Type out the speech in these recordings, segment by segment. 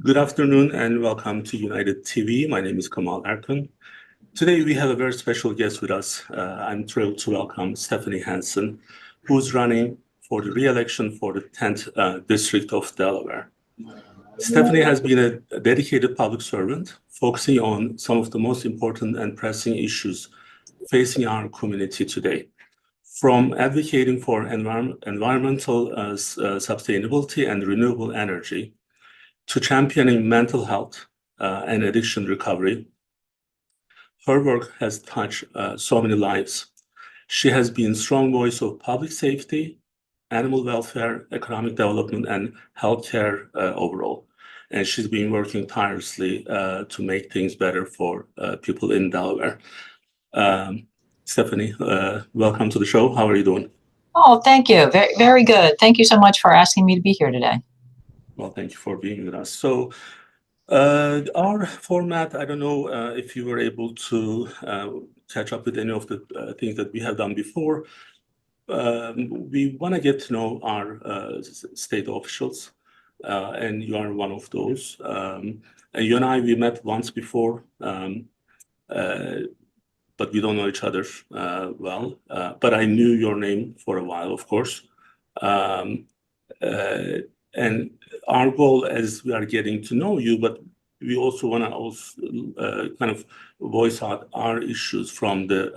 Good afternoon and welcome to United TV. My name is Kamal Erkan. Today we have a very special guest with us. I'm thrilled to welcome Stephanie Hansen, who's running for the re-election for the 10th District of Delaware. Stephanie has been a dedicated public servant, focusing on some of the most important and pressing issues facing our community today. From advocating for environmental sustainability and renewable energy, to championing mental health and addiction recovery, her work has touched so many lives. She has been a strong voice of public safety, animal welfare, economic development, and healthcare overall. And she's been working tirelessly to make things better for people in Delaware. Stephanie, welcome to the show. How are you doing? Oh, thank you. Very, very good. Thank you so much for asking me to be here today. Well, thank you for being with us. So our format, I don't know if you were able to catch up with any of the things that we have done before. We want to get to know our state officials, and you are one of those. And you and I, we met once before, but we don't know each other well. But I knew your name for a while, of course. And our goal as we are getting to know you, but we also want to kind of voice out our issues from the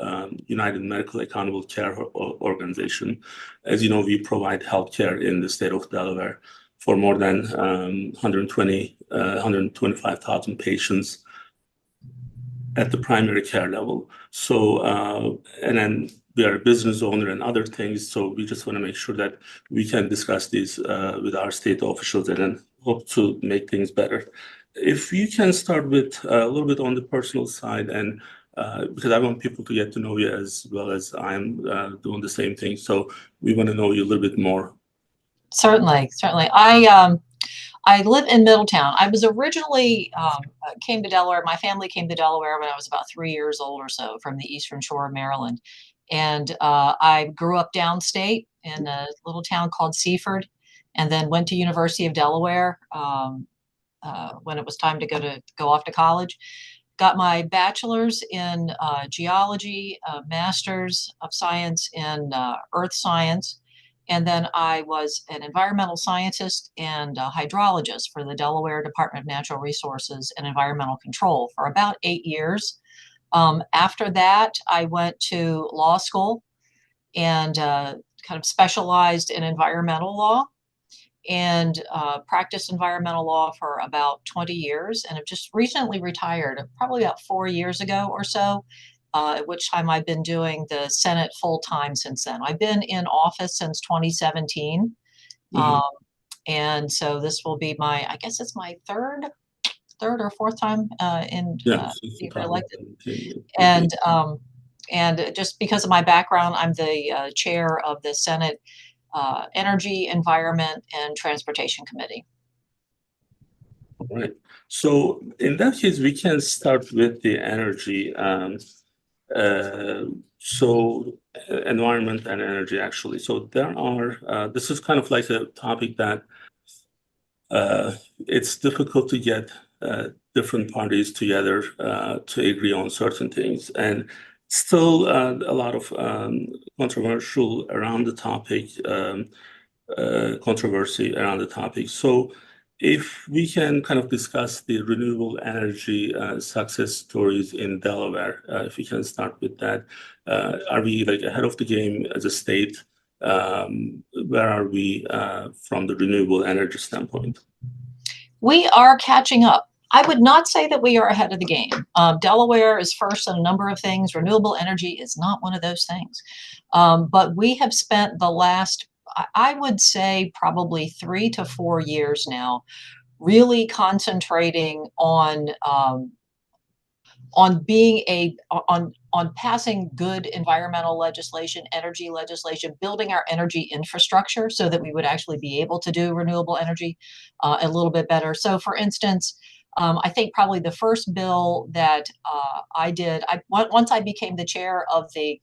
United Medical Accountable Care Organization. As you know, we provide healthcare in the state of Delaware for more than 125,000 patients at the primary care level. So, and then we are a business owner and other things. So we just want to make sure that we can discuss these with our state officials and then hope to make things better. If you can start with a little bit on the personal side, and because I want people to get to know you as well as I'm doing the same thing. So we want to know you a little bit more. Certainly. I live in Middletown. I was originally came to Delaware. My family came to Delaware when I was about 3 years old or so from the Eastern Shore of Maryland. And I grew up downstate in a little town called Seaford, and then went to University of Delaware when it was time to go off to college. Got my bachelor's in geology, master's of science in earth science. And then I was an environmental scientist and a hydrologist for the Delaware Department of Natural Resources and Environmental Control for about 8 years. After that, I went to law school and kind of specialized in environmental law and practiced environmental law for about 20 years and have just recently retired, probably about 4 years ago or so. At which time I've been doing the Senate full time since then. I've been in office since 2017. And so this will be I guess it's my third or fourth time in being elected. And just because of my background, I'm the chair of the Senate Energy, Environment, and Transportation Committee. All right. So in that case, we can start with the energy. So environment and energy, actually. So there are, this is kind of like a topic that it's difficult to get different parties together to agree on certain things. And still a lot of controversy around the topic. So if we can kind of discuss the renewable energy success stories in Delaware, if we can start with that, are we like ahead of the game as a state? Where are we from the renewable energy standpoint? We are catching up. I would not say that we are ahead of the game. Delaware is first in a number of things. Renewable energy is not one of those things. But we have spent the last, I would say, probably 3 to 4 years now, really concentrating on passing good environmental legislation, energy legislation, building our energy infrastructure so that we would actually be able to do renewable energy a little bit better. So, for instance, I think probably the first bill that I did, once I became the chair of the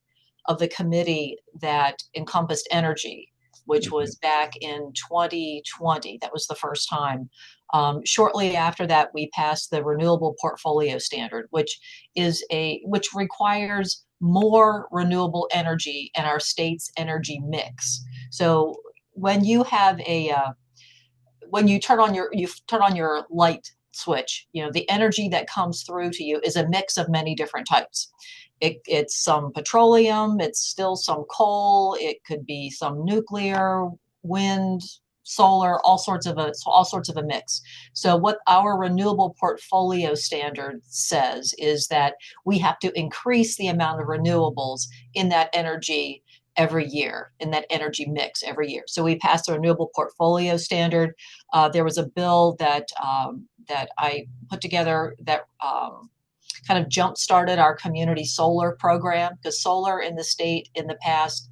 committee that encompassed energy, which was back in 2020. That was the first time Shortly after that, we passed the Renewable Portfolio Standard, which requires more renewable energy in our state's energy mix. So when you have when you turn on your light switch, the energy that comes through to you is a mix of many different types. It's some petroleum, it's still some coal, it could be some nuclear, wind, solar, all sorts of a mix. So what our renewable portfolio standard says is that we have to increase the amount of renewables in that energy every year, in that energy mix every year. So we passed the renewable portfolio standard. There was a bill that I put together that kind of jump-started our community solar program, because solar in the state in the past,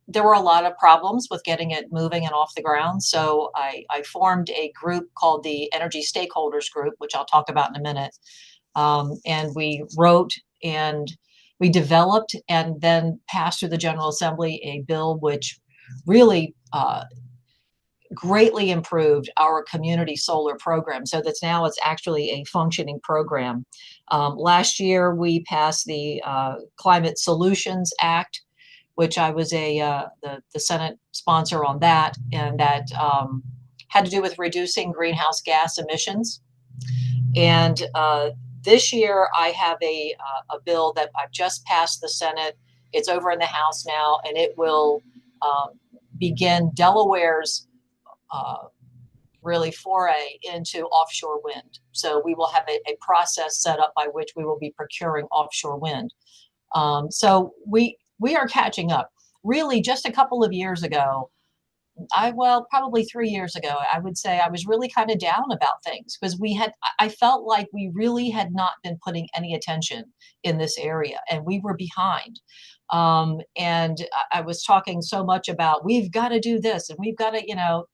there were a lot of problems with getting it moving and off the ground. So I formed a group called the Energy Stakeholders Group, which I'll talk about in a minute. And we wrote and we developed and then passed through the General Assembly a bill which really greatly improved our community solar program, so that now it's actually a functioning program. Last year, we passed the Climate Solutions Act, which I was the Senate sponsor on that, and that had to do with reducing greenhouse gas emissions. And this year, I have a bill that I've just passed the Senate. It's over in the House now, and it will begin Delaware's really foray into offshore wind. So we will have a process set up by which we will be procuring offshore wind. So we are catching up. Really, just a couple of years ago, probably 3 years ago, I would say I was really kind of down about things because I felt like we really had not been putting any attention in this area and we were behind. And I was talking so much about, we've got to do this and we've got to,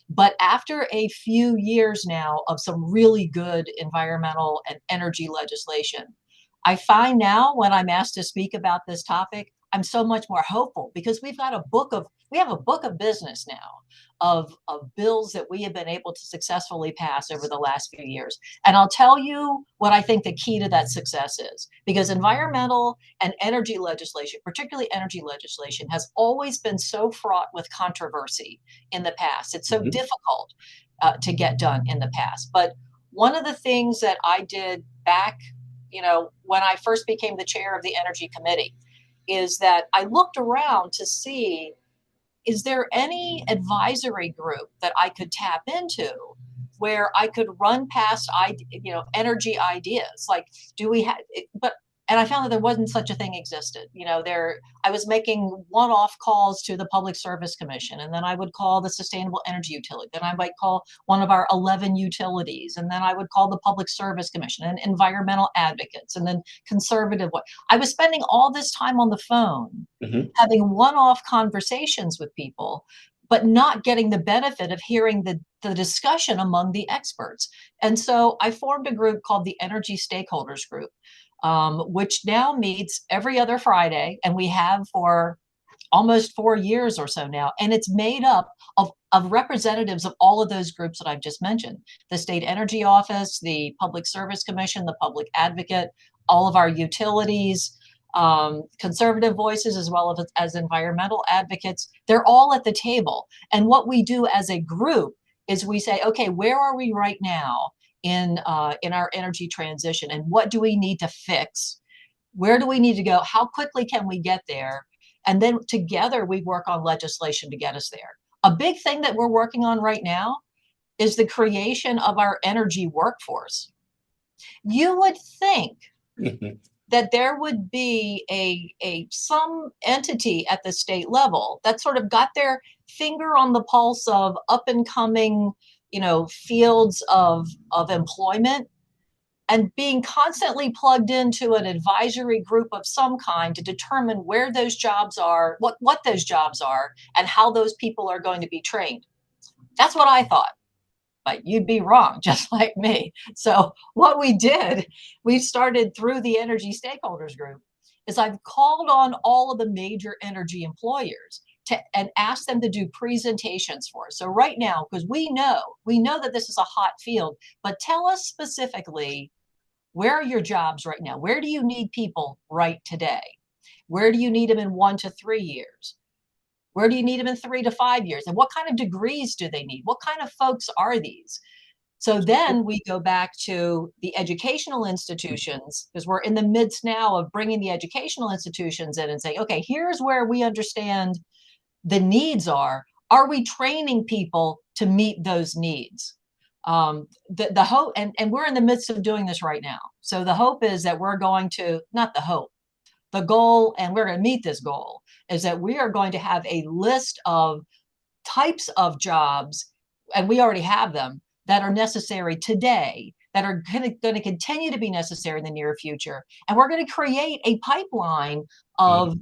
but after a few years now of some really good environmental and energy legislation, I find now when I'm asked to speak about this topic, I'm so much more hopeful because we have a book of business now of bills that we have been able to successfully pass over the last few years. And I'll tell you what I think the key to that success is, because environmental and energy legislation, particularly energy legislation, has always been so fraught with controversy in the past. It's so difficult to get done in the past. But one of the things that I did back, when I first became the chair of the Energy Committee, is that I looked around to see, is there any advisory group that I could tap into where I could run past, energy ideas? Like, do we have, and I found that there wasn't such a thing existed. I was making one-off calls to the Public Service Commission, and then I would call the Sustainable Energy Utility, then I might call one of our 11 utilities, and then I would call the Public Service Commission and environmental advocates, and then conservative. I was spending all this time on the phone, having one-off conversations with people, but not getting the benefit of hearing the discussion among the experts. And so I formed a group called the Energy Stakeholders Group, which now meets every other Friday, and we have for almost 4 years or so now. And it's made up of representatives of all of those groups that I've just mentioned: the State Energy Office, the Public Service Commission, the Public Advocate, all of our utilities, conservative voices, as well as environmental advocates. They're all at the table. And what we do as a group is we say, okay, where are we right now in our energy transition, and what do we need to fix? Where do we need to go? How quickly can we get there? And then together we work on legislation to get us there. A big thing that we're working on right now is the creation of our energy workforce. You would think that there would be some entity at the state level that sort of got their finger on the pulse of up and coming, fields of employment, and being constantly plugged into an advisory group of some kind to determine where those jobs are, what those jobs are, and how those people are going to be trained. That's what I thought. But you'd be wrong, just like me. So what we started through the Energy Stakeholders Group, is I've called on all of the major energy employers and ask them to do presentations for us. So right now, because we know that this is a hot field, but tell us specifically, where are your jobs right now? Where do you need people right today? Where do you need them in 1 to 3 years? Where do you need them in 3 to 5 years? And what kind of degrees do they need? What kind of folks are these? So then we go back to the educational institutions, because we're in the midst now of bringing the educational institutions in and saying, okay, here's where we understand the needs are. Are we training people to meet those needs? The hope, and we're in the midst of doing this right now. So the hope is that we're going to, not the hope, the goal, and we're going to meet this goal, is that we are going to have a list of types of jobs, and we already have them, that are necessary today, that are going to continue to be necessary in the near future. And we're going to create a pipeline of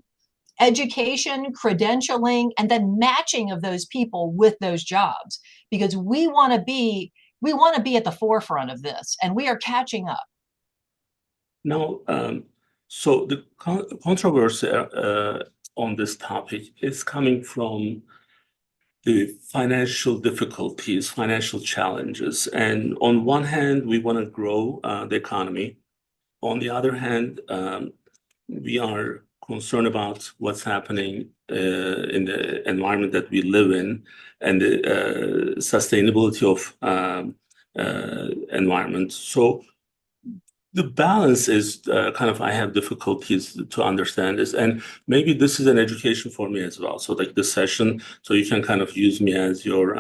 education, credentialing, and then matching of those people with those jobs, because we want to be at the forefront of this, and we are catching up. Now, so the controversy on this topic is coming from the financial difficulties, financial challenges. And on one hand, we want to grow the economy. On the other hand, we are concerned about what's happening in the environment that we live in and the sustainability of environment. So the balance is kind of, I have difficulties to understand this, and maybe this is an education for me as well. So like this session, so you can kind of use me as your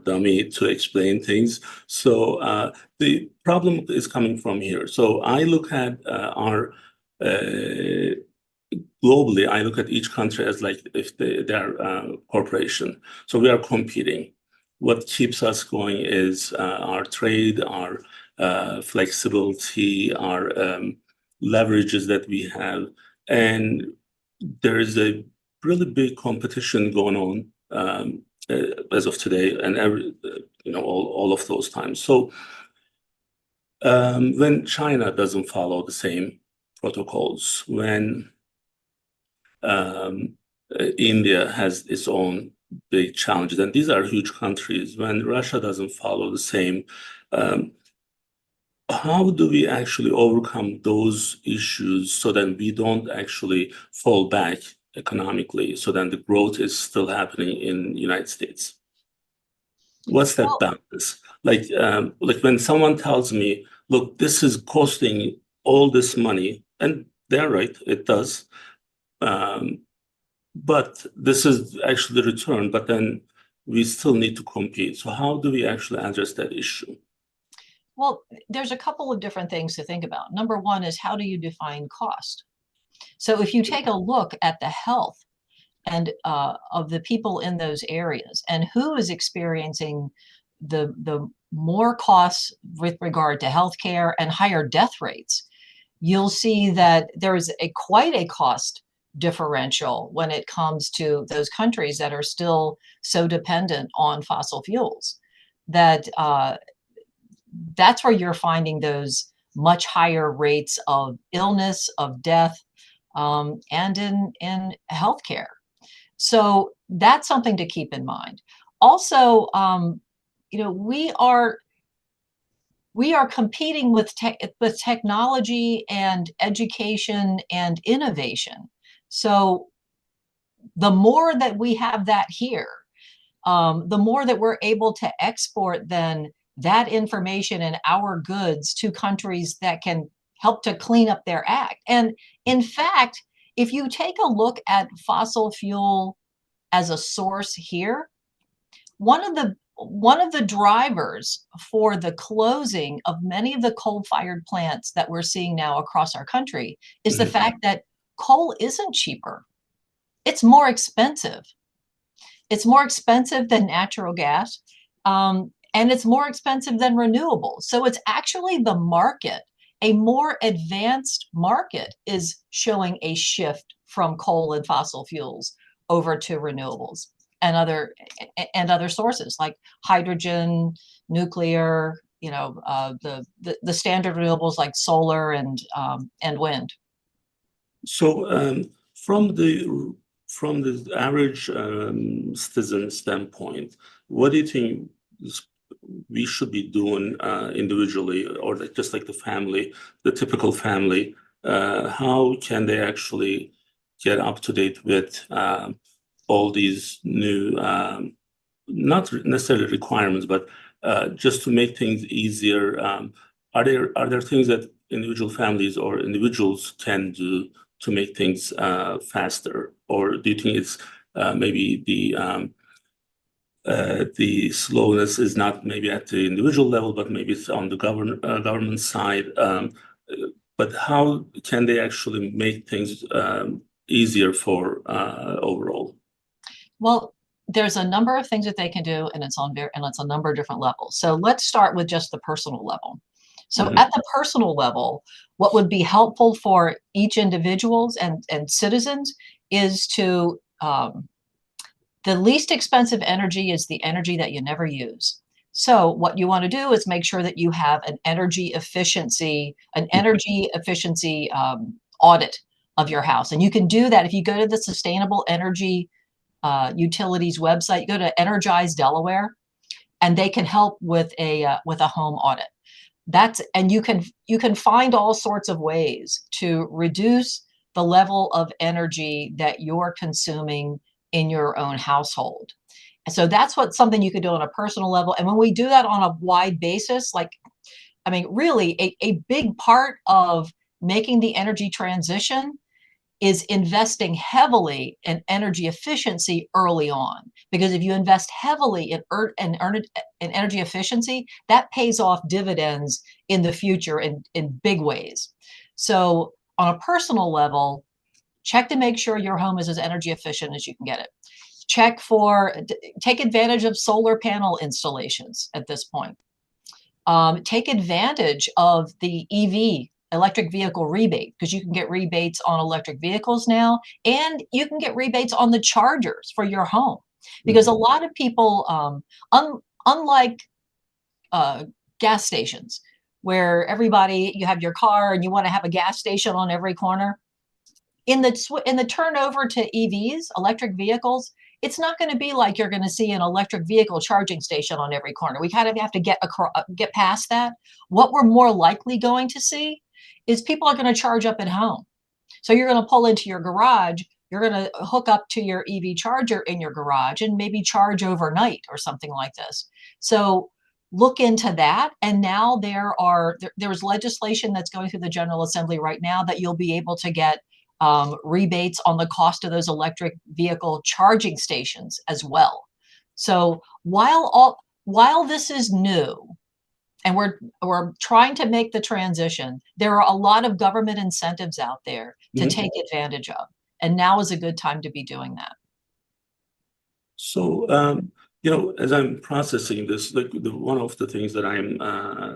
dummy to explain things. So the problem is coming from here. So I look at our globally, I look at each country as like if they're a corporation. So we are competing. What keeps us going is our trade, our flexibility, our leverages that we have. And there is a really big competition going on as of today and all of those times. So when China doesn't follow the same protocols, when India has its own big challenges, and these are huge countries, when Russia doesn't follow the same, how do we actually overcome those issues so that we don't actually fall back economically, so then the growth is still happening in the United States? What's that balance? Like when someone tells me, look, this is costing all this money, and they're right, it does. But this is actually the return, but then we still need to compete. So how do we actually address that issue? Well, there's a couple of different things to think about. Number one is, how do you define cost? So if you take a look at the health and of the people in those areas, and who is experiencing the more costs with regard to healthcare and higher death rates, you'll see that there is quite a cost differential when it comes to those countries that are still so dependent on fossil fuels. That's where you're finding those much higher rates of illness, of death, and in healthcare. So that's something to keep in mind. Also, we are competing with technology and education and innovation. So the more that we have that here, the more that we're able to export then that information and our goods to countries that can help to clean up their act. And in fact, if you take a look at fossil fuel as a source here, one of the drivers for the closing of many of the coal-fired plants that we're seeing now across our country is the fact that coal isn't cheaper. It's more expensive. It's more expensive than natural gas, and it's more expensive than renewables. So it's actually the market, a more advanced market, is showing a shift from coal and fossil fuels over to renewables and other sources like hydrogen, nuclear, the standard renewables like solar and wind. So from the from the average citizen standpoint, what do you think we should be doing individually, or just like the family, the typical family? How can they actually get up to date with all these new, not necessarily requirements, but just to make things easier? Are there things that individual families or individuals can do to make things faster, or do you think it's maybe the slowness is not maybe at the individual level, but maybe it's on the government side? But how can they actually make things easier for overall? Well, there's a number of things that they can do, and it's a number of different levels. So let's start with just the personal level. So Mhm. at the personal level, what would be helpful for each individuals and citizens is to the least expensive energy is the energy that you never use. So what you want to do is make sure that you have an energy efficiency audit of your house. And you can do that if you go to the Sustainable Energy Utilities website. You go to Energize Delaware, and they can help with a home audit. And you can find all sorts of ways to reduce the level of energy that you're consuming in your own household. And so that's something you could do on a personal level. And when we do that on a wide basis, really a big part of making the energy transition is investing heavily in energy efficiency early on. Because if you invest heavily in energy efficiency, that pays off dividends in the future in big ways. So on a personal level, check to make sure your home is as energy efficient as you can get it. Take advantage of solar panel installations at this point. Take advantage of the electric vehicle rebate, because you can get rebates on electric vehicles now, and you can get rebates on the chargers for your home. Because a lot of people, unlike gas stations, where you have your car and you want to have a gas station on every corner, in the turnover to EVs, electric vehicles, it's not going to be like you're going to see an electric vehicle charging station on every corner. We kind of have to get past that. What we're more likely going to see is people are going to charge up at home. So you're going to pull into your garage, you're going to hook up to your EV charger in your garage and maybe charge overnight or something like this. So look into that. And now there's legislation that's going through the General Assembly right now that you'll be able to get rebates on the cost of those electric vehicle charging stations as well. So while this is new, and we're trying to make the transition, there are a lot of government incentives out there to take advantage of, and now is a good time to be doing that. So, as I'm processing this, like one of the things that I'm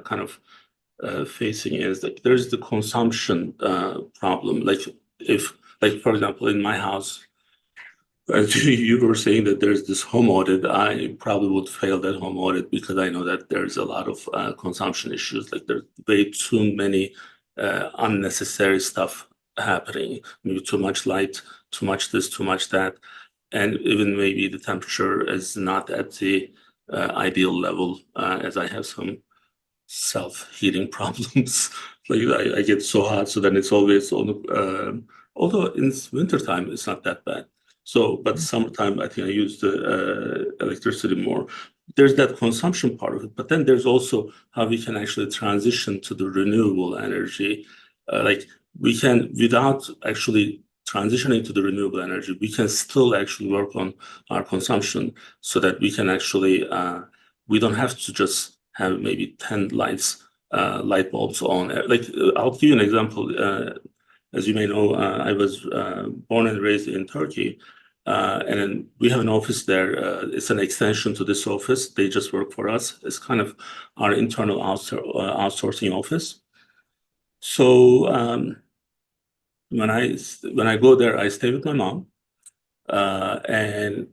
kind of facing is that there's the consumption problem. Like for example, in my house, as you were saying that there's this home audit, I probably would fail that home audit because I know that there's a lot of consumption issues. Like there's way too many unnecessary stuff happening. Maybe too much light, too much this, too much that, and even maybe the temperature is not at the ideal level, as I have some self-heating problems. Like I get so hot, so then it's always on. Although in wintertime it's not that bad. So, but summertime I think I use the electricity more. There's that consumption part of it, but then there's also how we can actually transition to the renewable energy. Like we can, without actually transitioning to the renewable energy, we can still actually work on our consumption so that we can actually we don't have to just have maybe 10 light bulbs on. I'll give you an example. As you may know, I was born and raised in Turkey, and then we have an office there. It's an extension to this office. They just work for us. It's kind of our internal outsourcing office. So when I go there, I stay with my mom, and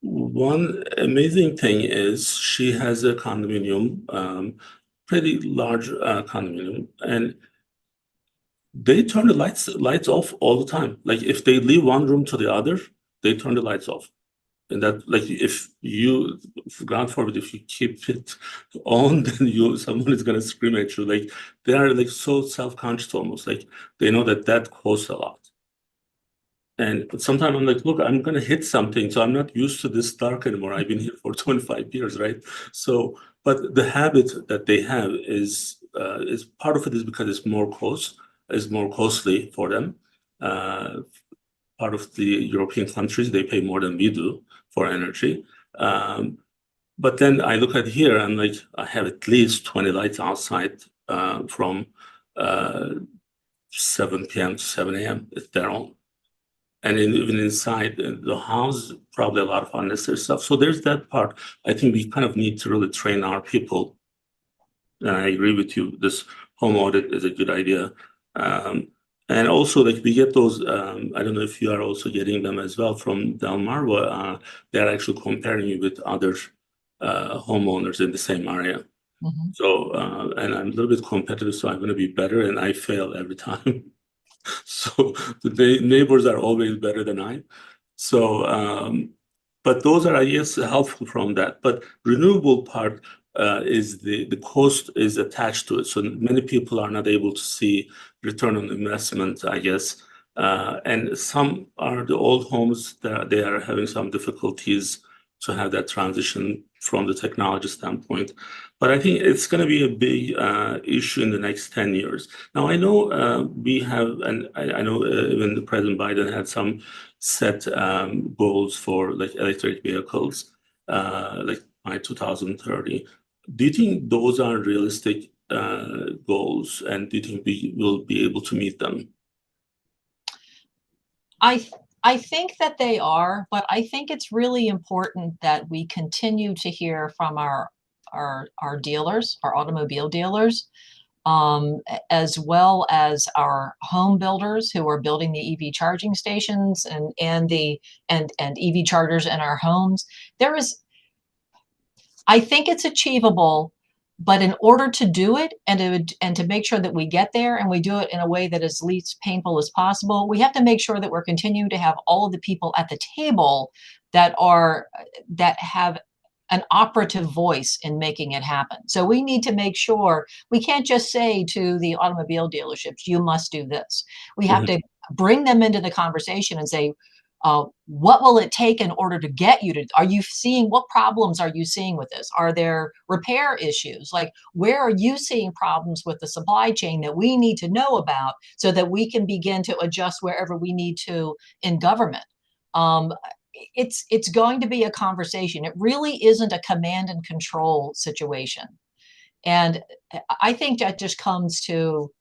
one amazing thing is she has a condominium, pretty large condominium, and they turn the lights off all the time. Like if they leave one room to the other, they turn the lights off. And that, like, if you, God forbid, if you keep it on, then someone is gonna scream at you. Like, they are like so self-conscious almost, like they know that costs a lot. And sometimes I'm like, look, I'm gonna hit something, so I'm not used to this dark anymore. I've been here for 25 years, right? So, but the habit that they have is part of it is because it's more costly for them. Part of the European countries, they pay more than we do for energy. But then I look at here, I'm like, I have at least 20 lights outside from 7 p.m. to 7 a.m. if they're on. And even inside the house, probably a lot of unnecessary stuff. So there's that part. I think we kind of need to really train our people. And I agree with you, this home audit is a good idea. And also, like, we get those, I don't know if you are also getting them as well from Delmarva. They're actually comparing you with other homeowners in the same area. Mhm. So, and I'm a little bit competitive, so I'm going to be better, and I fail every time. So the neighbors are always better than I. So, but those are, I guess, helpful from that. But renewable part is the cost is attached to it. So many people are not able to see return on investment, I guess. And some are the old homes that they are having some difficulties to have that transition from the technology standpoint. But I think it's going to be a big issue in the next 10 years. Now, I know we have, and I know even the President Biden had some set goals for like electric vehicles, like by 2030. Do you think those are realistic goals, and do you think we will be able to meet them? I think that they are, but I think it's really important that we continue to hear from our dealers, our automobile dealers, as well as our home builders who are building the EV charging stations and EV chargers in our homes. I think it's achievable, but in order to do it and to make sure that we get there and we do it in a way that is least painful as possible, we have to make sure that we're continuing to have all of the people at the table that have an operative voice in making it happen. So we need to make sure we can't just say to the automobile dealerships, you must do this. We have to bring them into the conversation and say, what will it take in order to get you to, what problems are you seeing with this? Are there repair issues? Like, where are you seeing problems with the supply chain that we need to know about so that we can begin to adjust wherever we need to in government? It's going to be a conversation. It really isn't a command and control situation. And I think that just comes to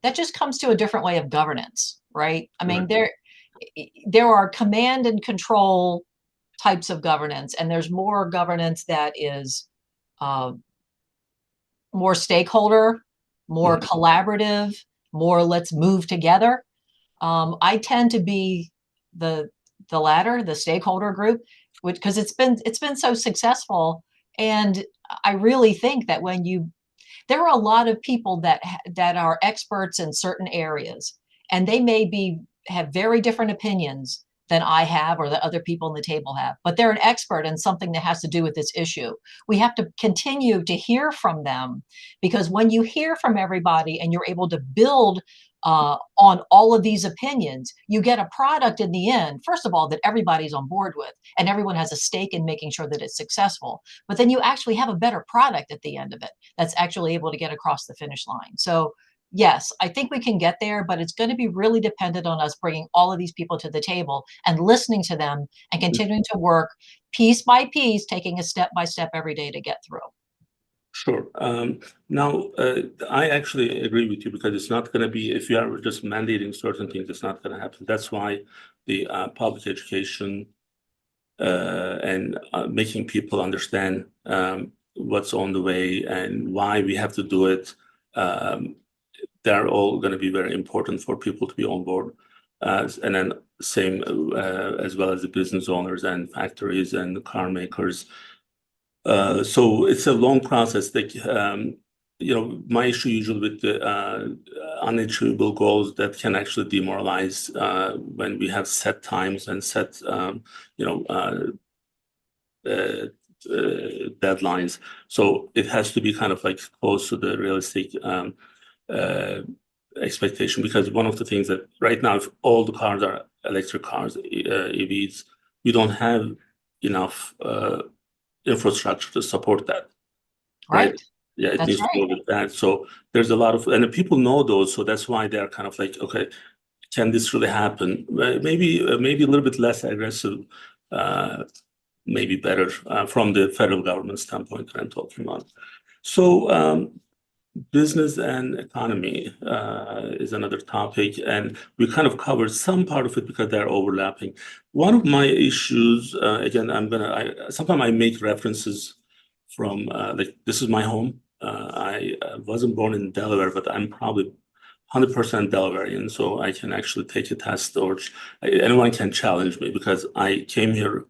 a different way of governance, right? I mean, Right. there are command and control types of governance, and there's more governance that is more stakeholder, more collaborative, more let's move together. I tend to be the latter, the stakeholder group, because it's been so successful. And I really think that there are a lot of people that are experts in certain areas, and they may have very different opinions than I have or that other people on the table have, but they're an expert in something that has to do with this issue. We have to continue to hear from them, because when you hear from everybody and you're able to build on all of these opinions, you get a product in the end, first of all, that everybody's on board with and everyone has a stake in making sure that it's successful. But then you actually have a better product at the end of it that's actually able to get across the finish line. So yes, I think we can get there, but it's going to be really dependent on us bringing all of these people to the table and listening to them and continuing to work piece by piece, taking a step by step every day to get through. Sure. Now, I actually agree with you, because it's not going to be, if you are just mandating certain things, it's not going to happen. That's why the public education and making people understand what's on the way and why we have to do it, they're all going to be very important for people to be on board. And then same as well as the business owners and factories and the car makers. So it's a long process. Like, my issue usually with the unachievable goals that can actually demoralize when we have set times and set, you know, deadlines. So it has to be kind of like close to the realistic uh, expectation, because one of the things that right now, if all the cars are electric cars, EVs, we don't have enough infrastructure to support that, right? Right. Yeah, it That's needs to go right. with that. So there's a lot of, and the people know those, so that's why they're kind of like, okay, can this really happen? Maybe a little bit less aggressive, uh, maybe better from the federal government standpoint that I'm talking about. So business and economy is another topic, and we kind of covered some part of it because they're overlapping. One of my issues, again, sometimes I make references from like, this is my home. I wasn't born in Delaware, but I'm probably 100% Delawarean, so I can actually take a test, or anyone can challenge me because I came here.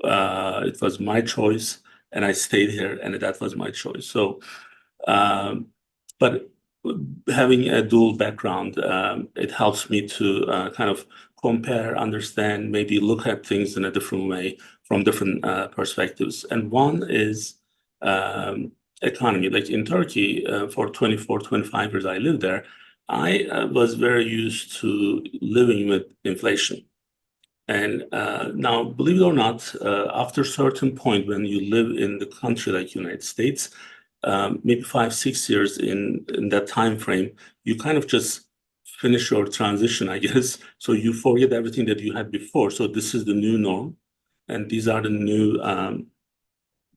It was my choice, and I stayed here, and that was my choice. So, but having a dual background, it helps me to kind of compare, understand, maybe look at things in a different way from different perspectives. And one is economy. Like in Turkey, for 24, 25 years I lived there, I was very used to living with inflation. And now, believe it or not, after a certain point, when you live in the country like United States, maybe 5, 6 years in that time frame, you kind of just finish your transition, I guess. So you forget everything that you had before. So this is the new norm, and these are the new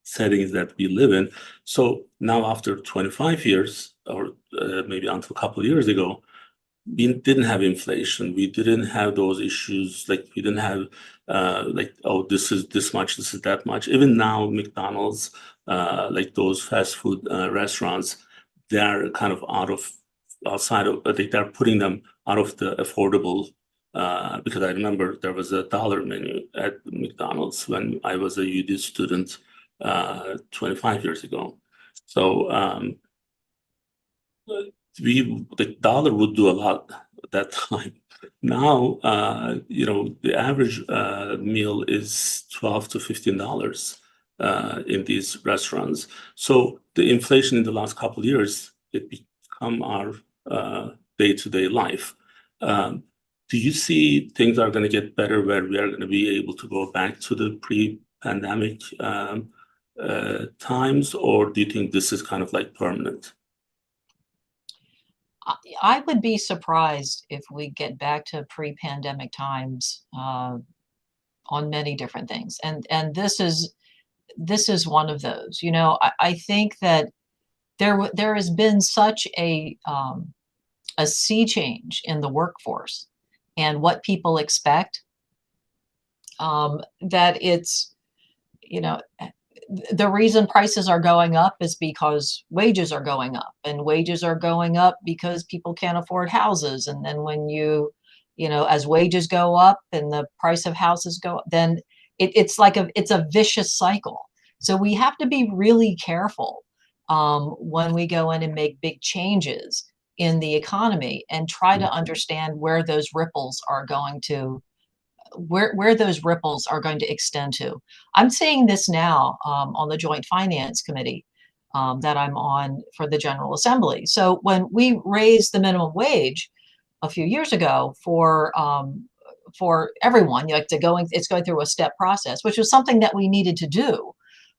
settings that we live in. So now, after 25 years, or maybe until a couple of years ago, we didn't have inflation. We didn't have those issues. Like we didn't have like, oh, this is this much, this is that much. Even now, McDonald's, like those fast food restaurants, they're kind of outside of. I think they're putting them out of the affordable. Because I remember there was a dollar menu at McDonald's when I was a UD student 25 years ago. So the dollar would do a lot at that time. Now, the average meal is $12 to $15 in these restaurants. So the inflation in the last couple of years, it become our day-to-day life. Um, do you see things are going to get better where we are going to be able to go back to the pre-pandemic times, or do you think this is kind of like permanent? I would be surprised if we get back to pre-pandemic times on many different things, and this is one of those. I think that there has been such a sea change in the workforce and what people expect, that it's, you know, the reason prices are going up is because wages are going up, and wages are going up because people can't afford houses. And then when as wages go up and the price of houses go up, then it's a vicious cycle. So we have to be really careful when we go in and make big changes in the economy, and try to understand where those ripples are going to extend to. I'm seeing this now on the Joint Finance Committee that I'm on for the General Assembly. So when we raised the minimum wage a few years ago for everyone, it's going through a step process, which was something that we needed to do.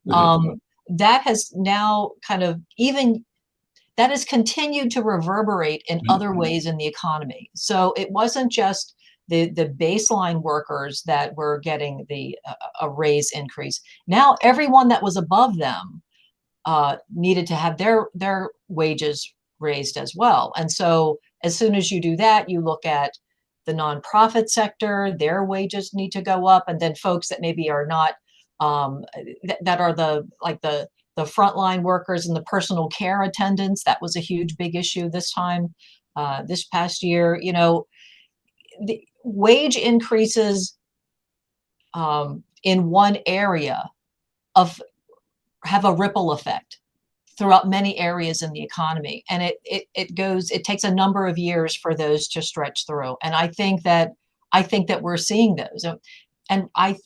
Mhm. That has now that has continued to reverberate in other ways in the economy. So it wasn't just the baseline workers that were getting a raise increase. Now everyone that was above them needed to have their wages raised as well. And so as soon as you do that, you look at the nonprofit sector, their wages need to go up, and then folks that maybe are not that are the frontline workers and the personal care attendants. That was a huge big issue this time, this past year. The wage increases in one area of have a ripple effect throughout many areas in the economy. And it takes a number of years for those to stretch through. And I think that we're seeing those. And I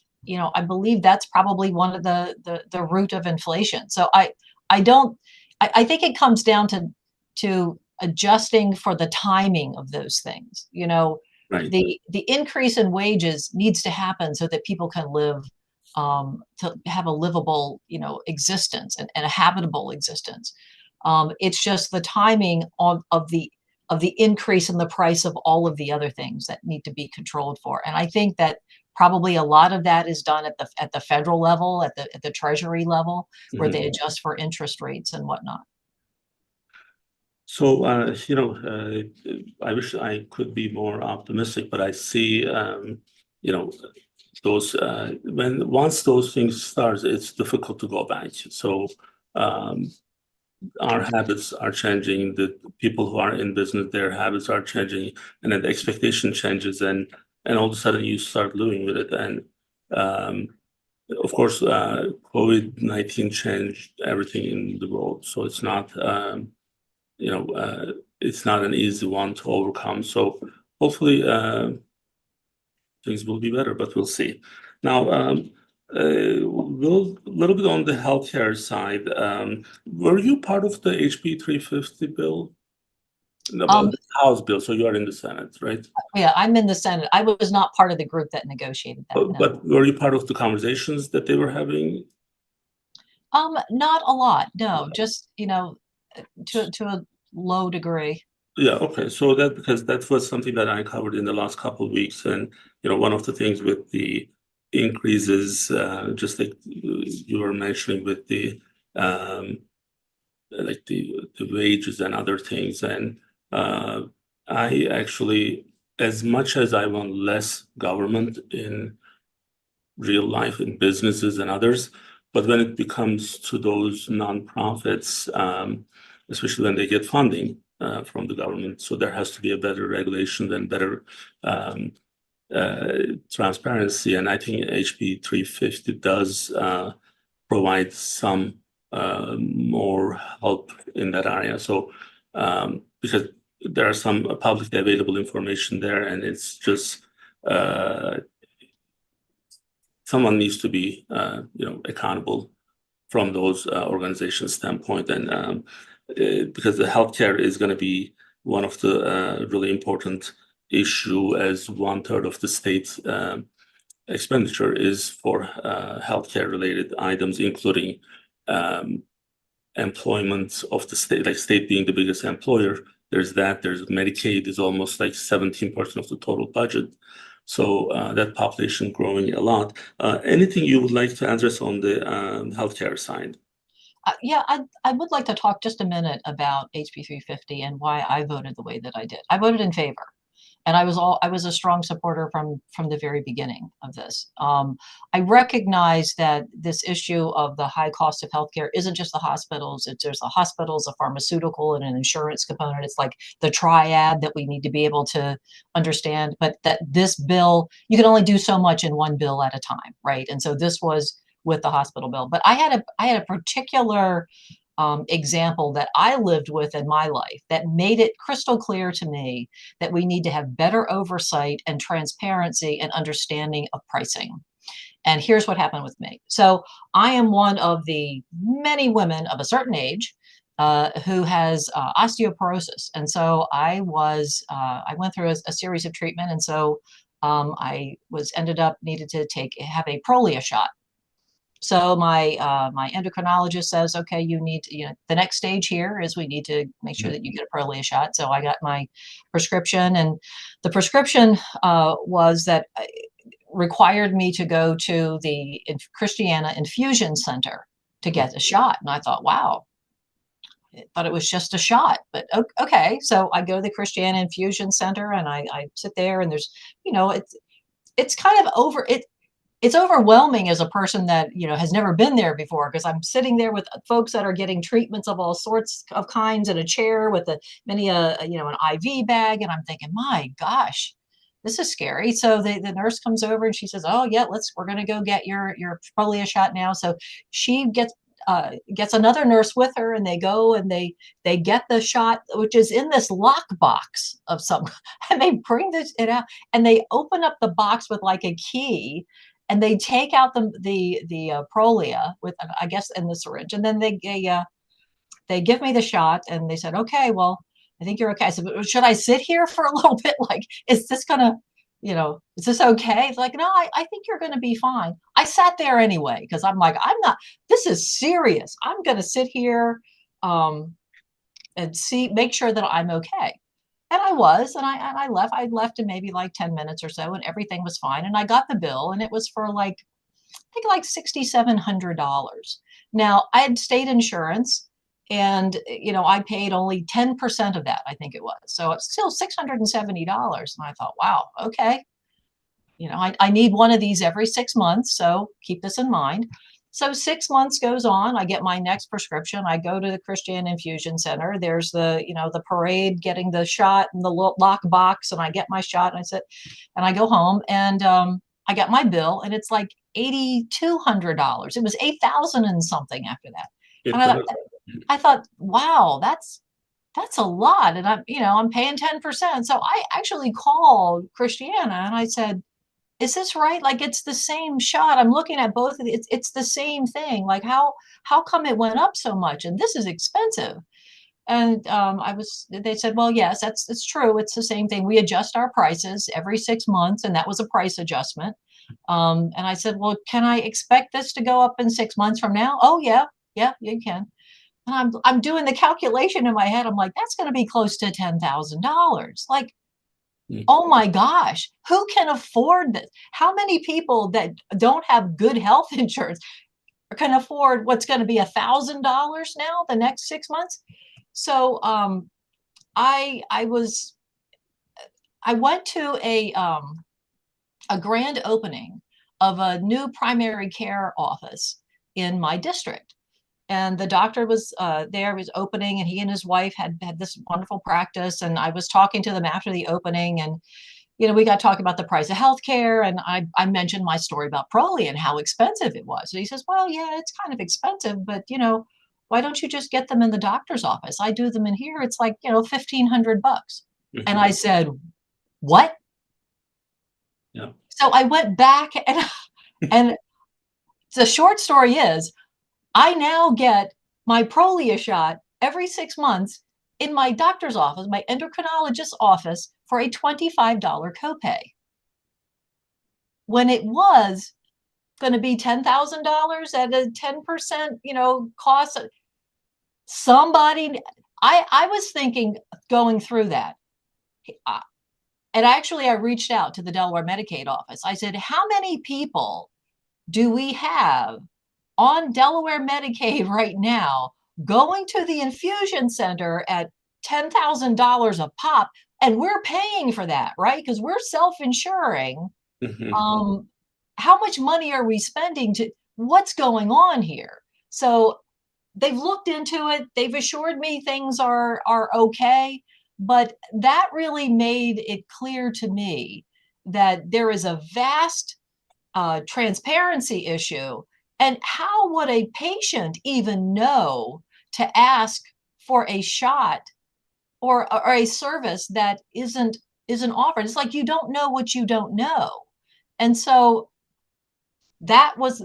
believe that's probably one of the root of inflation. So I think it comes down to adjusting for the timing of those things. Right. The increase in wages needs to happen so that people can live, to have a livable, existence and a habitable existence. It's just the timing of the increase in the price of all of the other things that need to be controlled for. And I think that probably a lot of that is done at the federal level, at the Treasury level, where they adjust for interest rates and whatnot. So, I wish I could be more optimistic, but I see, those once those things start, it's difficult to go back. So, um, our habits are changing. The people who are in business, their habits are changing, and then the expectation changes, and all of a sudden you start living with it. And um, of course, COVID-19 changed everything in the world. So you know, it's not an easy one to overcome. So hopefully things will be better, but we'll see. Now, we'll a little bit on the healthcare side. Were you part of the HB 350 bill? No, Um, the House bill, so you are in the Senate, right? yeah, I'm in the Senate. I was not part of the group that negotiated that, no. But were you part of the conversations that they were having? Not a lot, no, just, to a low degree. Yeah, okay. So because that was something that I covered in the last couple of weeks, and one of the things with the increases, just like you were mentioning with the like the wages and other things, and I actually, as much as I want less government in real life in businesses and others, but when it becomes to those nonprofits, especially when they get funding from the government, so there has to be a better regulation and better um, transparency. And I think HB 350 does provide some more help in that area. So because there are some publicly available information there, and it's just someone needs to be accountable from those organizations' standpoint, and because the healthcare is going to be one of the really important issue, as 1/3 of the state's expenditure is for healthcare related items, including employment of the state, like state being the biggest employer. There's Medicaid is almost like 17% of the total budget. So that population growing a lot. Anything you would like to address on the healthcare side? Yeah, I would like to talk just a minute about HB 350 and why I voted the way that I did. I voted in favor, and I was a strong supporter from the very beginning of this. I recognize that this issue of the high cost of healthcare isn't just the hospitals. There's the hospitals, a pharmaceutical, and an insurance component. It's like the triad that we need to be able to understand. But that this bill, you can only do so much in one bill at a time, right? And so this was with the hospital bill. But I had a particular example that I lived with in my life that made it crystal clear to me that we need to have better oversight and transparency and understanding of pricing. And here's what happened with me. So I am one of the many women of a certain age who has osteoporosis. And so I went through a series of treatment. And so I ended up needed to have a Prolia shot. So my endocrinologist says, okay, you need to, the next stage here is we need to make sure that you get a Prolia shot. So I got my prescription, and the prescription was that required me to go to the Christiana Infusion Center to get a shot. And I thought, wow, I thought it was just a shot, but okay. So I go to the Christiana Infusion Center and I sit there, and there's, it's kind of it's overwhelming as a person that has never been there before, because I'm sitting there with folks that are getting treatments of all sorts of kinds in a chair with an IV bag, and I'm thinking, my gosh, this is scary. So the nurse comes over and she says, oh yeah, we're gonna go get your Prolia shot now. So she gets gets another nurse with her, and they go and they get the shot, which is in this lock box of some, and they bring it out, and they open up the box with like a key, and they take out the Prolia with, I guess, in the syringe, and then they give me the shot, and they said, okay, well, I think you're okay. I said, should I sit here for a little bit? Like, is this gonna, is this okay? It's like, no, I think you're gonna be fine. I sat there anyway, because I'm like, this is serious. I'm gonna sit here and make sure that I'm okay. And I was, and I left. I left in maybe like 10 minutes or so, and everything was fine. And I got the bill, and it was for like, I think like $6,700. Now, I had state insurance, and I paid only 10% of that, I think it was. So it's still $670. And I thought, wow, okay. I need one of these every 6 months, so keep this in mind. So 6 months goes on, I get my next prescription. I go to the Christian Infusion Center. There's the parade getting the shot in the lock box, and I get my shot, and I sit, and I go home, and I get my bill, and it's like $8,200. It was 8,000 and something after that. And I thought, wow, that's a lot. And I'm paying 10%. So I actually called Christiana, and I said, is this right? Like, it's the same shot. I'm looking at both of it's the same thing. Like, how come it went up so much? And this is expensive. And they said, well, yes, it's true. It's the same thing. We adjust our prices every 6 months. And that was a price adjustment. And I said, well, can I expect this to go up in 6 months from now? Oh, yeah, you can. And I'm doing the calculation in my head. I'm like, that's going to be close to $10,000. Like, oh my gosh, who can afford this? How many people that don't have good health insurance can afford what's going to be $1,000 now the next 6 months? So I went to a grand opening of a new primary care office in my district. And the doctor was there, was opening, and he and his wife had this wonderful practice. And I was talking to them after the opening, and we got talking about the price of healthcare, and I mentioned my story about Prolia and how expensive it was. And he says, well, yeah, it's kind of expensive, but why don't you just get them in the doctor's office? I do them in here. It's like $1,500. And I said, what? Yeah. So I went back, and the short story is, I now get my Prolia shot every 6 months in my doctor's office, my endocrinologist's office, for a $25 copay. When it was going to be $10,000 at a 10%, cost. I was thinking, going through that, and actually I reached out to the Delaware Medicaid office. I said, how many people do we have on Delaware Medicaid right now going to the infusion center at $10,000 a pop, and we're paying for that, right? Because we're self-insuring. How much money are we spending what's going on here? So they've looked into it. They've assured me things are okay, but that really made it clear to me that there is a vast transparency issue. And how would a patient even know to ask for a shot or a service that isn't offered? It's like, you don't know what you don't know. And so that was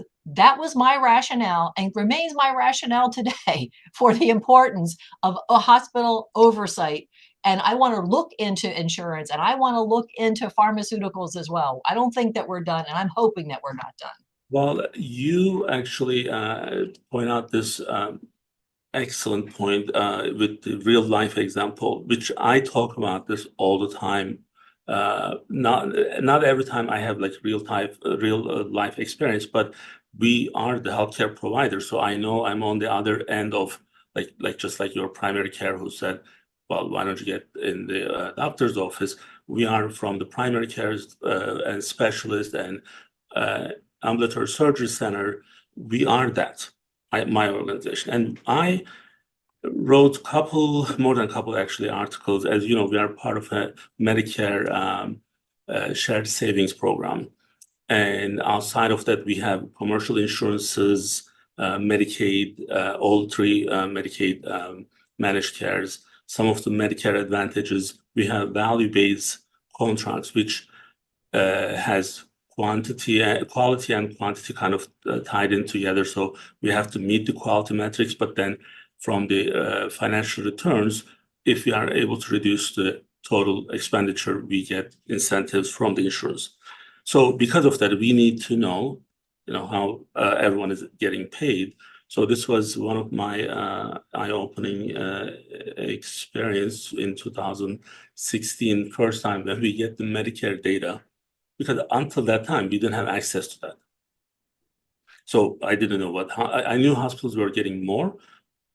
my rationale, and remains my rationale today, for the importance of a hospital oversight. And I want to look into insurance, and I want to look into pharmaceuticals as well. I don't think that we're done, and I'm hoping that we're not done. Well, you actually point out this excellent point with the real life example, which I talk about this all the time. Not every time I have like real life experience, but we are the healthcare provider, so I know I'm on the other end of like just like your primary care who said, well, why don't you get in the doctor's office? We are from the primary care and specialist and ambulatory surgery center. We are that, my organization. And I wrote more than a couple actually articles. As you know, we are part of a Medicare shared savings program. And outside of that, we have commercial insurances, Medicaid, all three Medicaid managed cares. Some of the Medicare Advantages, we have value-based contracts, which has quality and quantity kind of tied in together. So we have to meet the quality metrics, but then from the financial returns, if we are able to reduce the total expenditure, we get incentives from the insurance. So because of that, we need to know, how everyone is getting paid. So this was one of my eye-opening experience in 2016, first time when we get the Medicare data, because until that time, we didn't have access to that. So I didn't know I knew hospitals were getting more.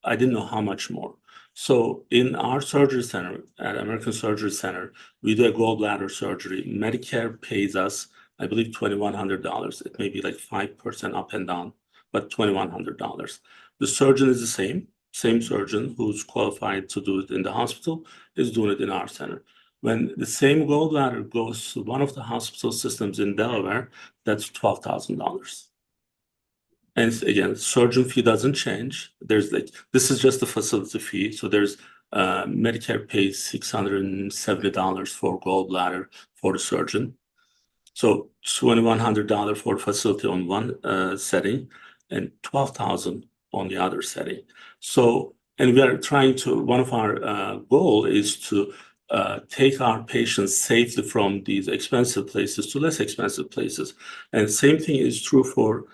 I didn't know how much more. So in our surgery center, at American Surgery Center, we do a gallbladder surgery. Medicare pays us, I believe, $2,100. It may be like 5% up and down, but $2,100. The surgeon is the same surgeon who's qualified to do it in the hospital is doing it in our center. When the same gallbladder goes to one of the hospital systems in Delaware, that's $12,000. And again, surgeon fee doesn't change. There's this is just the facility fee. So there's Medicare pays $670 for gallbladder for the surgeon. So $2,100 for facility on one setting and $12,000 on the other setting. So, and we are trying to, one of our goal is to take our patients safely from these expensive places to less expensive places. And same thing is true for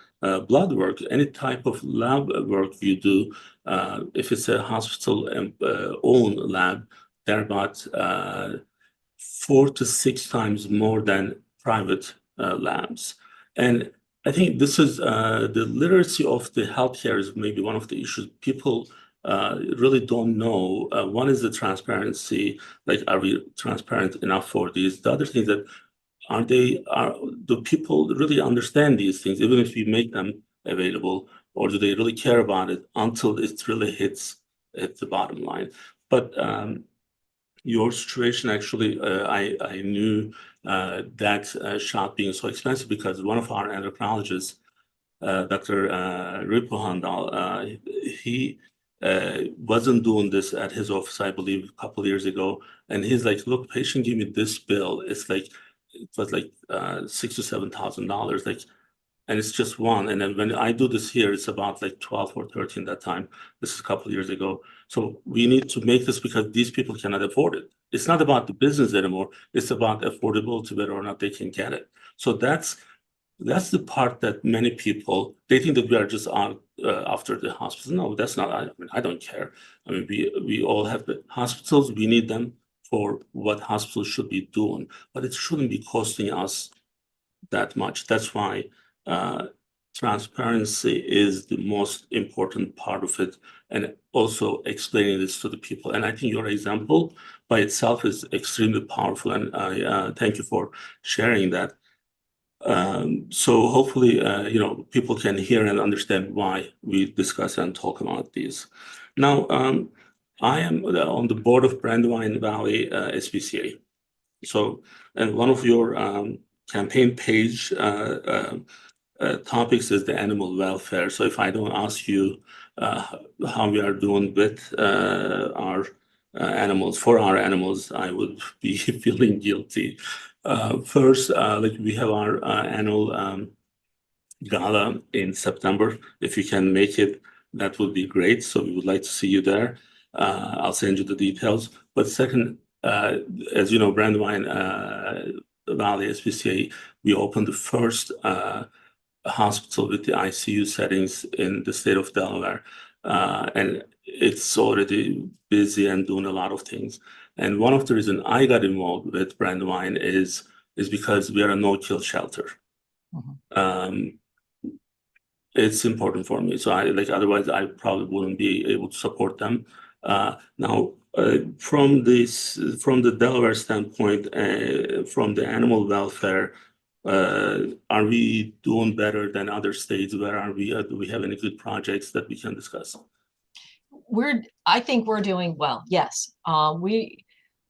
blood work. Any type of lab work you do, if it's a hospital owned lab, they're about 4 to 6 times more than private labs. And I think this is the literacy of the healthcare is maybe one of the issues. People really don't know. One is the transparency, are we transparent enough for these? The other thing that do people really understand these things, even if we make them available, or do they really care about it until it really hits at the bottom line? But your situation, actually, I knew that shot being so expensive because one of our endocrinologists, Dr. Ripuhandal, he wasn't doing this at his office, I believe, a couple of years ago. And he's like, look, patient give me this bill. It was like $6,000 to $7,000, and it's just one. And then when I do this here, it's about like 12 or 13 that time. This is a couple of years ago. So we need to make this because these people cannot afford it. It's not about the business anymore. It's about affordability, whether or not they can get it. So that's the part that many people, they think that we are just on after the hospital. No, that's not. I don't care. I mean, we all have the hospitals. We need them for what hospitals should be doing, but it shouldn't be costing us that much. That's why transparency is the most important part of it, and also explaining this to the people. And I think your example by itself is extremely powerful, and I thank you for sharing that. So hopefully, people can hear and understand why we discuss and talk about these. Now, I am on the board of Brandywine Valley SPCA. So, and one of your campaign page topics is the animal welfare. So if I don't ask you how we are doing with our animals, for our animals, I would be feeling guilty. First, we have our annual gala in September. If you can make it, that would be great. So we would like to see you there. I'll send you the details. But second, as you know, Brandywine Valley SPCA, we opened the first hospital with the ICU settings in the state of Delaware. And it's already busy and doing a lot of things. And one of the reasons I got involved with Brandywine is because we are a no-kill shelter. Mm-hmm. It's important for me. So otherwise I probably wouldn't be able to support them. Now, from the Delaware standpoint, from the animal welfare, are we doing better than other states? Where are we? Do we have any good projects that we can discuss? I think we're doing well. Yes.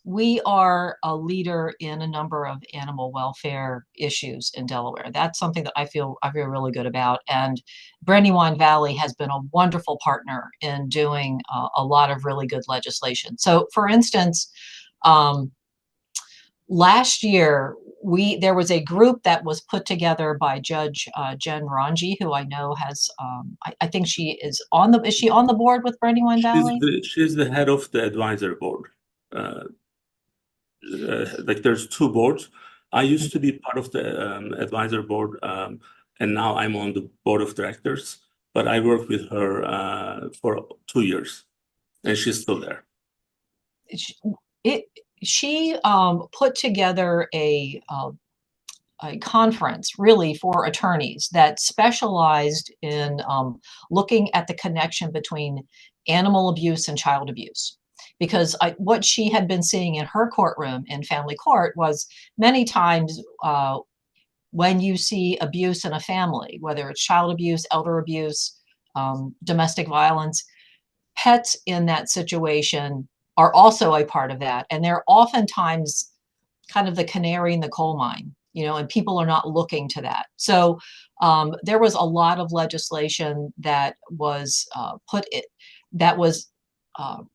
we are a leader in a number of animal welfare issues in Delaware. That's something that I feel really good about. And Brandywine Valley has been a wonderful partner in doing a lot of really good legislation. So, for instance, last year there was a group that was put together by Judge Jen Ranji, who I know has I think she is she on the board with Brandywine Valley? She's the head of the advisor board. Like there's two boards. I used to be part of the advisor board, and now I'm on the board of directors. But I worked with her for 2 years, and she's still there. She put together a conference really for attorneys that specialized in looking at the connection between animal abuse and child abuse. Because what she had been seeing in her courtroom in family court was many times when you see abuse in a family, whether it's child abuse, elder abuse, domestic violence, pets in that situation are also a part of that. And they're oftentimes kind of the canary in the coal mine, and people are not looking to that. So there was a lot of legislation that was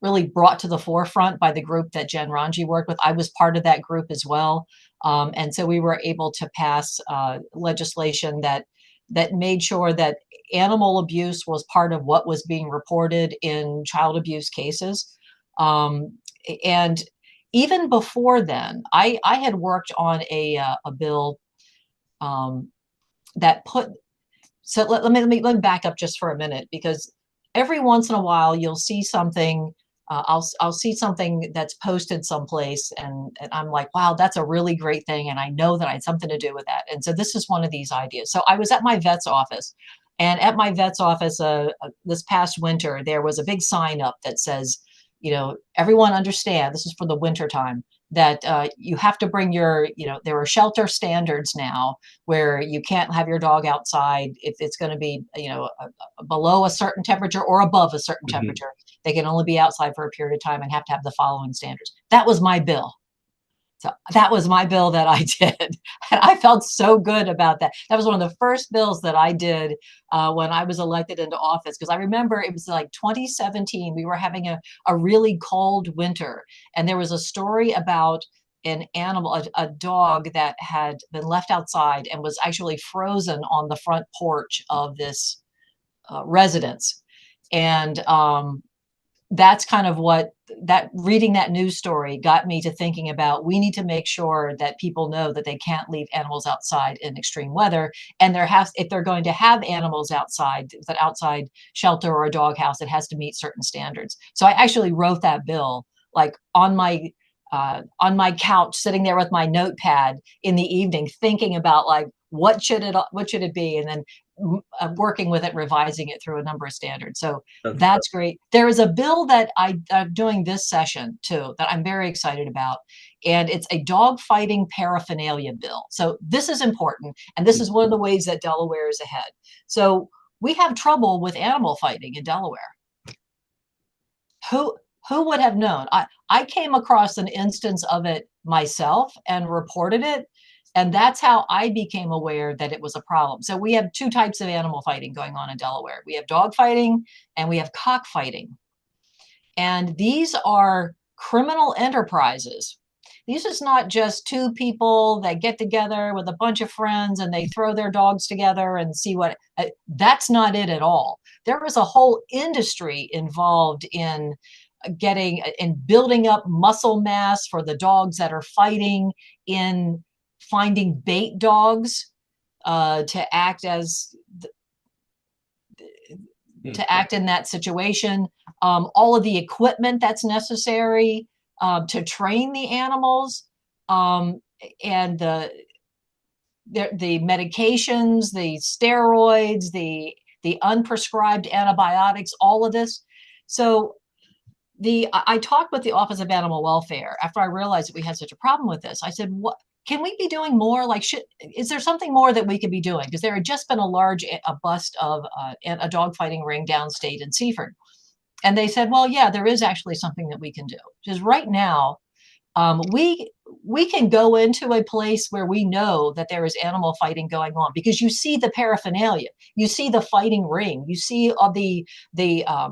really brought to the forefront by the group that Jen Ranji worked with. I was part of that group as well. And so we were able to pass legislation that made sure that animal abuse was part of what was being reported in child abuse cases. And even before then, I had worked on a bill that put. So let me back up just for a minute, because every once in a while you'll see something. I'll see something that's posted someplace, and I'm like, wow, that's a really great thing, and I know that I had something to do with that. And so this is one of these ideas. So I was at my vet's office, and at my vet's office this past winter, there was a big sign up that says, everyone understand, this is for the winter time, that you have to bring there are shelter standards now where you can't have your dog outside if it's going to be, below a certain temperature or above a certain temperature. They can only be outside for a period of time and have to have the following standards. That was my bill. So that was my bill that I did. And I felt so good about that. That was one of the first bills that I did when I was elected into office. Because I remember it was like 2017, we were having a really cold winter. And there was a story about an animal, a dog that had been left outside and was actually frozen on the front porch of this residence. And that's kind of what reading that news story got me to thinking about. We need to make sure that people know that they can't leave animals outside in extreme weather. And if they're going to have animals outside, that outside shelter or a doghouse, it has to meet certain standards. So I actually wrote that bill like on my couch, sitting there with my notepad in the evening, thinking about like, what should it be? And then working with it, revising it through a number of standards. So that's great. There is a bill that I'm doing this session too that I'm very excited about, and it's a dog fighting paraphernalia bill. So this is important, and this is one of the ways that Delaware is ahead. So we have trouble with animal fighting in Delaware. Who would have known? I came across an instance of it myself and reported it. And that's how I became aware that it was a problem. So we have two types of animal fighting going on in Delaware. We have dog fighting and we have cockfighting. And these are criminal enterprises. These is not just two people that get together with a bunch of friends and they throw their dogs together and see what, that's not it at all. There is a whole industry involved in building up muscle mass for the dogs that are fighting, in finding bait dogs to act in that situation, all of the equipment that's necessary to train the animals, and the medications, the steroids, the unprescribed antibiotics, all of this. So I talked with the Office of Animal Welfare after I realized that we had such a problem with this. I said, what can we be doing more? Like, is there something more that we could be doing? Because there had just been a bust of a dog fighting ring downstate in Seaford. And they said, well, yeah, there is actually something that we can do. Because right now, We can go into a place where we know that there is animal fighting going on because you see the paraphernalia, you see the fighting ring, you see all the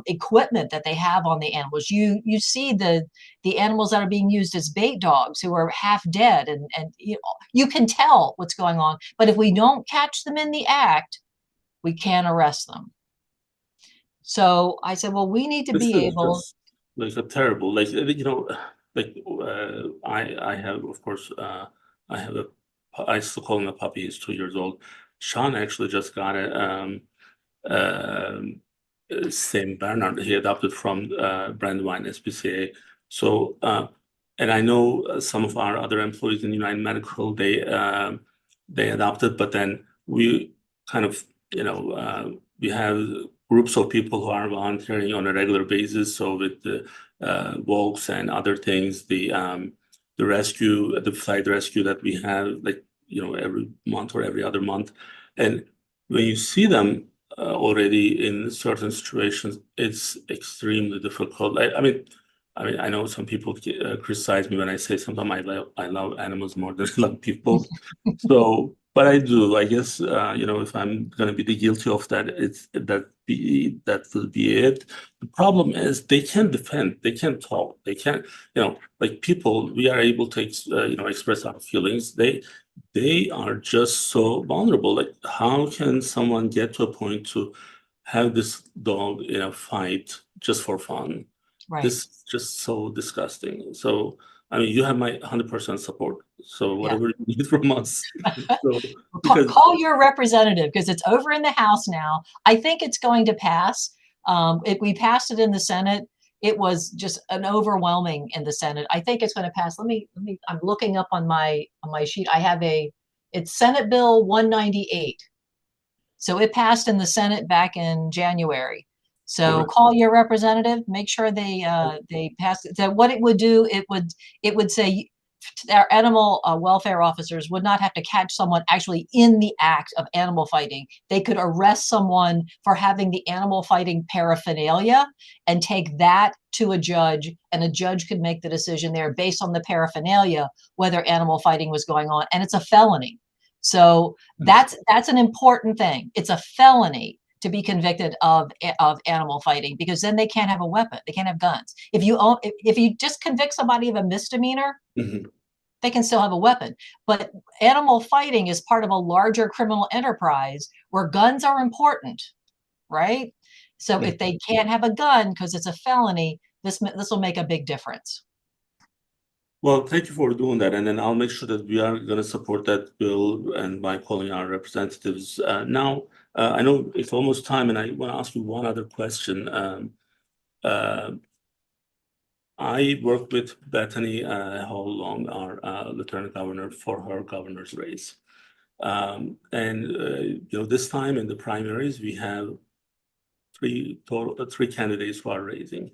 equipment that they have on the animals. You see the animals that are being used as bait dogs who are half dead, and you can tell what's going on. But if we don't catch them in the act, we can't arrest them. So I said, well, we need to This be is able. just like a terrible, like like I have, of course, I have a, I still call him a puppy. He's 2 years old. Sean actually just got a um, Saint Bernard. He adopted from Brandywine SPCA. So, and I know some of our other employees in United Medical, they adopted, but then we kind of, we have groups of people who are volunteering on a regular basis. So with the walks and other things, the rescue, the flight rescue that we have, like, every month or every other month. And when you see them already in certain situations, it's extremely difficult. I know some people criticize me when I say sometimes I love animals more than I love people. So, but I do. I guess if I'm going to be the guilty of that, that will be it. The problem is they can't defend. They can't talk. They can't. Like people, we are able to express our feelings. They are just so vulnerable. Like, how can someone get to a point to have this dog in a fight just for fun? Right. This is just so disgusting. So, I mean, you have my 100% support. So Yeah. whatever you need from us. So because Call your representative because it's over in the House now. I think it's going to pass. We passed it in the Senate. It was just an overwhelming in the Senate. I think it's going to pass. I'm looking up on my sheet. It's Senate Bill 198. So it passed in the Senate back in January. So correct. call your representative, make sure they pass it. So what it would do, it would say our animal welfare officers would not have to catch someone actually in the act of animal fighting. They could arrest someone for having the animal fighting paraphernalia and take that to a judge, and a judge could make the decision there based on the paraphernalia whether animal fighting was going on, and it's a felony. So that's an important thing. It's a felony to be convicted of animal fighting because then they can't have a weapon. They can't have guns. If you just convict somebody of a misdemeanor, Mhm. they can still have a weapon. But animal fighting is part of a larger criminal enterprise where guns are important, right? So if they can't have a gun because it's a felony, this will make a big difference. Well, thank you for doing that. And then I'll make sure that we are going to support that bill and by calling our representatives. Now, I know it's almost time, and I want to ask you one other question. Uh, I worked with Bethany Hall-Long, our lieutenant governor, for her governor's race. This time in the primaries, we have three candidates who are raising.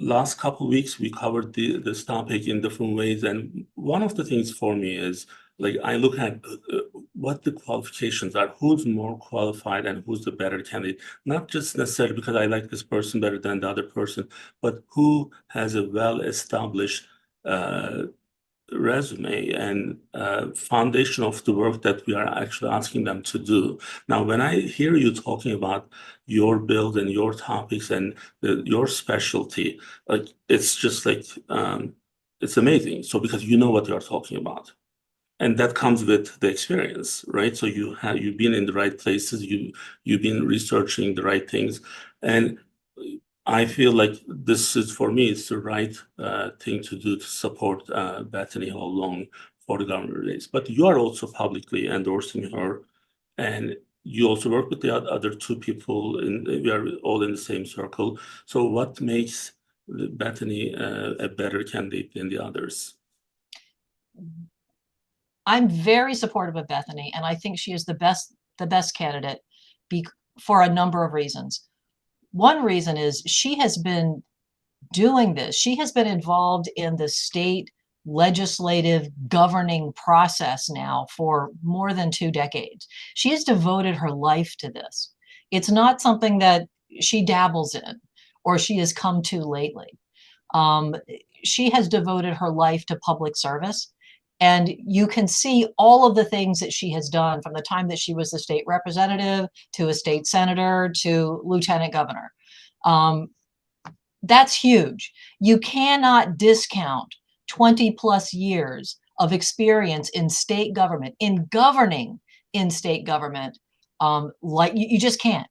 Last couple of weeks, we covered this topic in different ways. And one of the things for me is, like, I look at what the qualifications are, who's more qualified and who's the better candidate, not just necessarily because I like this person better than the other person, but who has a well-established resume and foundation of the work that we are actually asking them to do. Now, when I hear you talking about your build and your topics and your specialty, like, it's just like it's amazing. So because you know what you're talking about. And that comes with the experience, right? So you've been in the right places, you've been researching the right things. And I feel like this is, for me, it's the right thing to do to support Bethany Hall-Long for the governor race. But you are also publicly endorsing her, and you also work with the other two people, and we are all in the same circle. So what makes Bethany a better candidate than the others? I'm very supportive of Bethany, and I think she is the best candidate for a number of reasons. One reason is she has been doing this. She has been involved in the state legislative governing process now for more than 2 decades. She has devoted her life to this. It's not something that she dabbles in or she has come to lately. She has devoted her life to public service. And you can see all of the things that she has done from the time that she was the state representative to a state senator to lieutenant governor. That's huge. You cannot discount 20 plus years of experience in state government, in governing in state government. Like you just can't.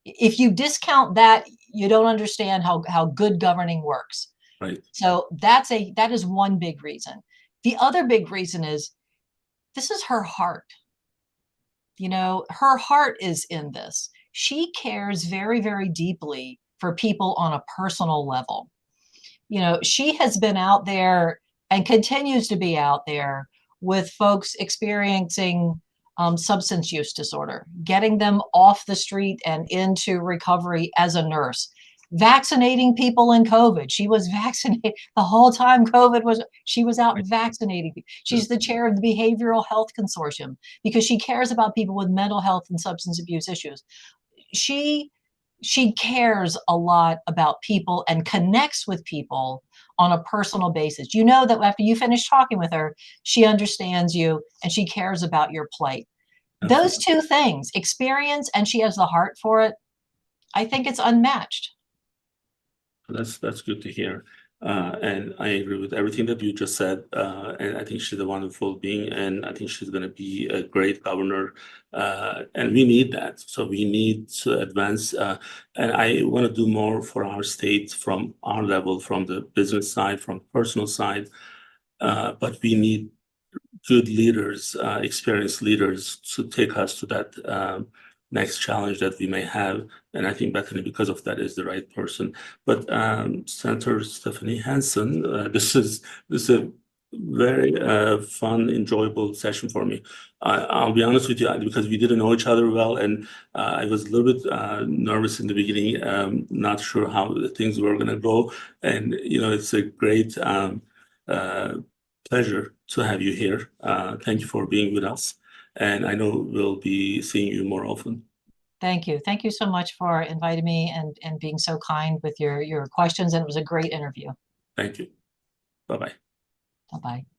If you discount that, you don't understand how good governing works. Right. So that is one big reason. The other big reason is this is her heart. Her heart is in this. She cares very, very deeply for people on a personal level. She has been out there and continues to be out there with folks experiencing substance use disorder, getting them off the street and into recovery as a nurse, vaccinating people in COVID. She was vaccinated the whole time she was out vaccinating. She's the chair of the Behavioral Health Consortium because she cares about people with mental health and substance abuse issues. She cares a lot about people and connects with people on a personal basis. You know that after you finish talking with her, she understands you and she cares about your plight. Absolutely. Those two things, experience and she has the heart for it, I think it's unmatched. That's good to hear. And I agree with everything that you just said. And I think she's a wonderful being, and I think she's going to be a great governor. And we need that. So we need to advance. And I want to do more for our state from our level, from the business side, from the personal side. But we need good leaders, experienced leaders to take us to that next challenge that we may have. And I think Bethany, because of that, is the right person. But Senator Stephanie Hansen, this is a very fun, enjoyable session for me. I'll be honest with you, because we didn't know each other well, and I was a little bit nervous in the beginning, not sure how things were going to go. And it's a great pleasure to have you here. Thank you for being with us. And I know we'll be seeing you more often. Thank you. Thank you so much for inviting me and being so kind with your questions. And it was a great interview. Thank you. Bye-bye. Bye-bye.